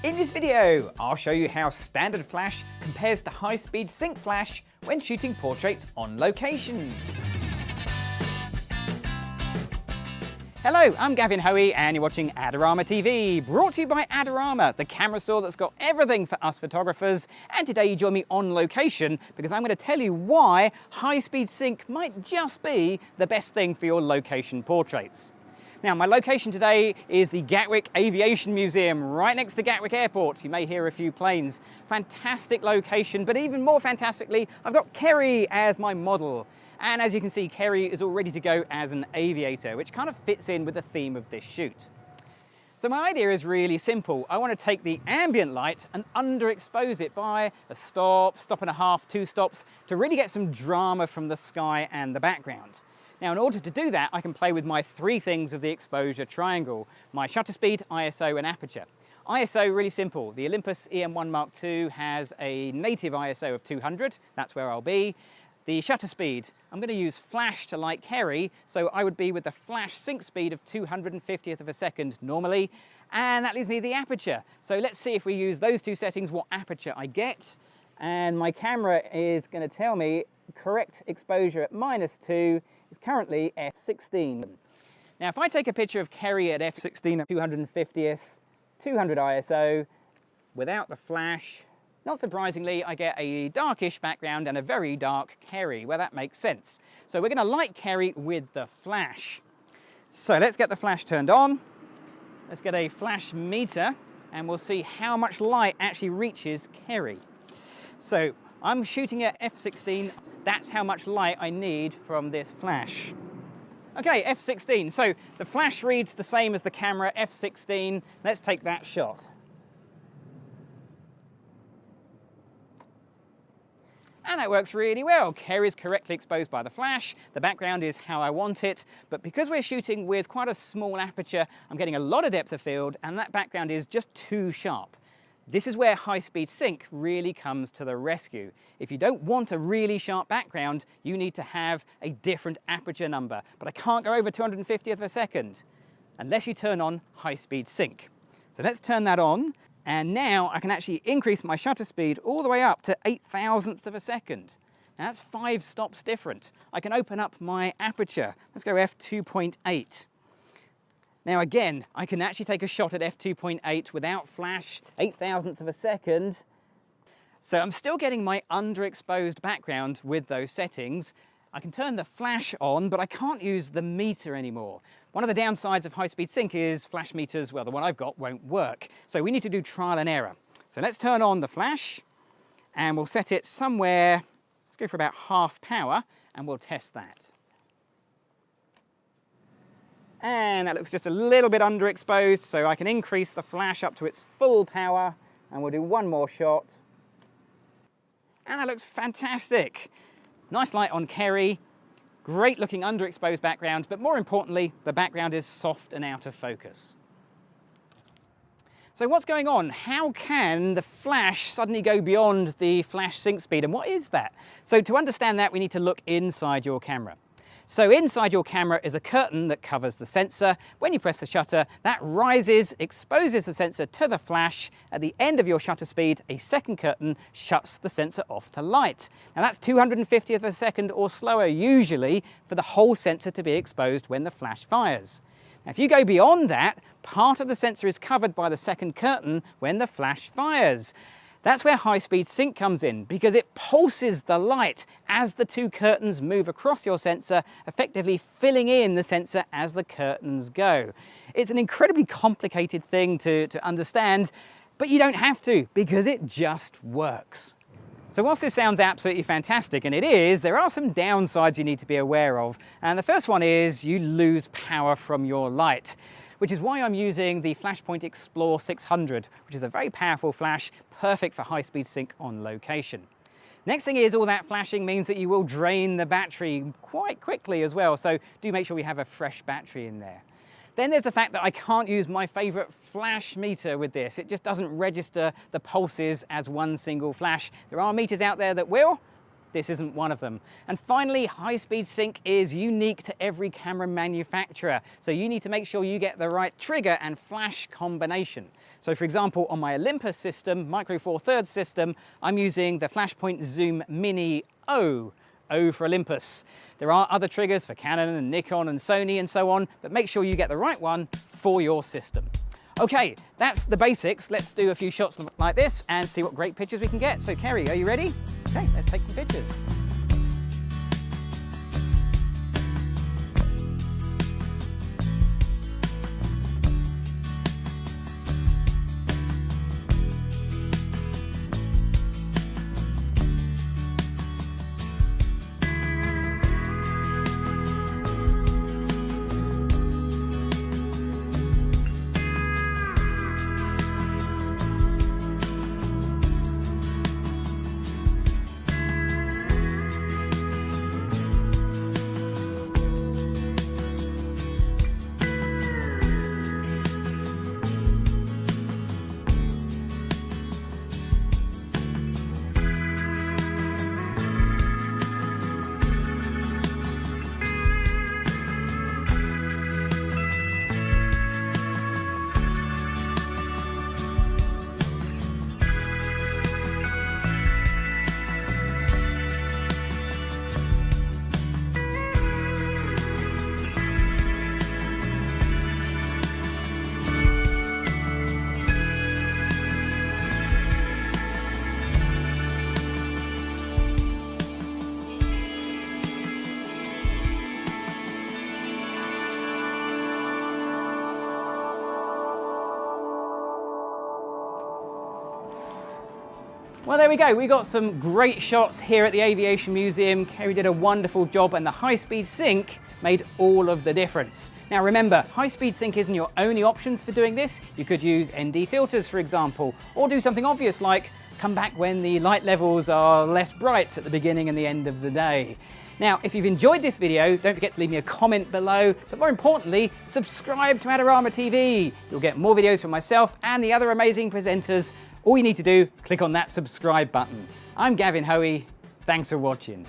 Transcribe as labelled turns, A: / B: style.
A: In this video, I'll show you how standard flash compares to high-speed sync flash when shooting portraits on location. Hello, I'm Gavin Hoey and you're watching Adorama TV, brought to you by Adorama, the camera store that's got everything for us photographers. And today you join me on location because I'm going to tell you why high-speed sync might just be the best thing for your location portraits. Now, my location today is the Gatwick Aviation Museum, right next to Gatwick Airport. You may hear a few planes. Fantastic location, but even more fantastically, I've got Kerry as my model. And as you can see, Kerry is all ready to go as an aviator, which kind of fits in with the theme of this shoot. So my idea is really simple. I want to take the ambient light and underexpose it by a stop, stop and a half, 2 stops, to really get some drama from the sky and the background. Now, in order to do that, I can play with my 3 things of the exposure triangle: my shutter speed, ISO, and aperture. ISO, really simple. The Olympus EM1 Mark II has a native ISO of 200. That's where I'll be. The shutter speed, I'm going to use flash to light Kerry, so I would be with the flash sync speed of 250th of a second normally. And that leaves me the aperture. So let's see if we use those 2 settings, what aperture I get. And my camera is going to tell me correct exposure at -2 is currently f16. Now, if I take a picture of Kerry at f16 at 250th, 200 ISO, without the flash, not surprisingly, I get a darkish background and a very dark Kerry, where that makes sense. So we're going to light Kerry with the flash. So let's get the flash turned on. Let's get a flash meter, and we'll see how much light actually reaches Kerry. So I'm shooting at f16. That's how much light I need from this flash. Okay, f16. So the flash reads the same as the camera, f16. Let's take that shot. And that works really well. Kerry is correctly exposed by the flash. The background is how I want it. But because we're shooting with quite a small aperture, I'm getting a lot of depth of field, and that background is just too sharp. This is where high-speed sync really comes to the rescue. If you don't want a really sharp background, you need to have a different aperture number. But I can't go over 250th of a second unless you turn on high-speed sync. So let's turn that on. And now I can actually increase my shutter speed all the way up to 8,000th of a second. Now that's 5 stops different. I can open up my aperture. Let's go f2.8. Now again, I can actually take a shot at f2.8 without flash, 8,000th of a second. So I'm still getting my underexposed background with those settings. I can turn the flash on, but I can't use the meter anymore. One of the downsides of high-speed sync is flash meters, well, the one I've got won't work. So we need to do trial and error. So let's turn on the flash, and we'll set it somewhere, let's go for about half power, and we'll test that. And that looks just a little bit underexposed, so I can increase the flash up to its full power, and we'll do one more shot. And that looks fantastic. Nice light on Kerry, great looking underexposed background, but more importantly, the background is soft and out of focus. So what's going on? How can the flash suddenly go beyond the flash sync speed, and what is that? So to understand that, we need to look inside your camera. So inside your camera is a curtain that covers the sensor. When you press the shutter, that rises, exposes the sensor to the flash. At the end of your shutter speed, a second curtain shuts the sensor off to light. Now that's 250th of a second or slower usually for the whole sensor to be exposed when the flash fires. Now if you go beyond that, part of the sensor is covered by the second curtain when the flash fires. That's where high-speed sync comes in, because it pulses the light as the 2 curtains move across your sensor, effectively filling in the sensor as the curtains go. It's an incredibly complicated thing to understand, but you don't have to, because it just works. So whilst this sounds absolutely fantastic, and it is, there are some downsides you need to be aware of. And the first one is you lose power from your light, which is why I'm using the Flashpoint Explore 600, which is a very powerful flash, perfect for high-speed sync on location. Next thing is, all that flashing means that you will drain the battery quite quickly as well, so do make sure we have a fresh battery in there. Then there's the fact that I can't use my favorite flash meter with this. It just doesn't register the pulses as one single flash. There are meters out there that will, This isn't one of them. And finally, high-speed sync is unique to every camera manufacturer. So you need to make sure you get the right trigger and flash combination. So for example, on my Olympus system, Micro Four Thirds system, I'm using the Flashpoint Zoom Mini O. O for Olympus. There are other triggers for Canon and Nikon and Sony and so on, but make sure you get the right one for your system. Okay, that's the basics. Let's do a few shots like this and see what great pictures we can get. So Kerry, are you ready? Okay, let's take some pictures. Well, there we go. We got some great shots here at the Aviation Museum. Kerry did a wonderful job, and the high-speed sync made all of the difference. Now remember, high-speed sync isn't your only options for doing this. You could use ND filters, for example, or do something obvious like come back when the light levels are less bright at the beginning and the end of the day. Now, if you've enjoyed this video, don't forget to leave me a comment below, but more importantly, subscribe to Adorama TV. You'll get more videos from myself and the other amazing presenters. All you need to do, click on that subscribe button. I'm Gavin Hoey. Thanks for watching.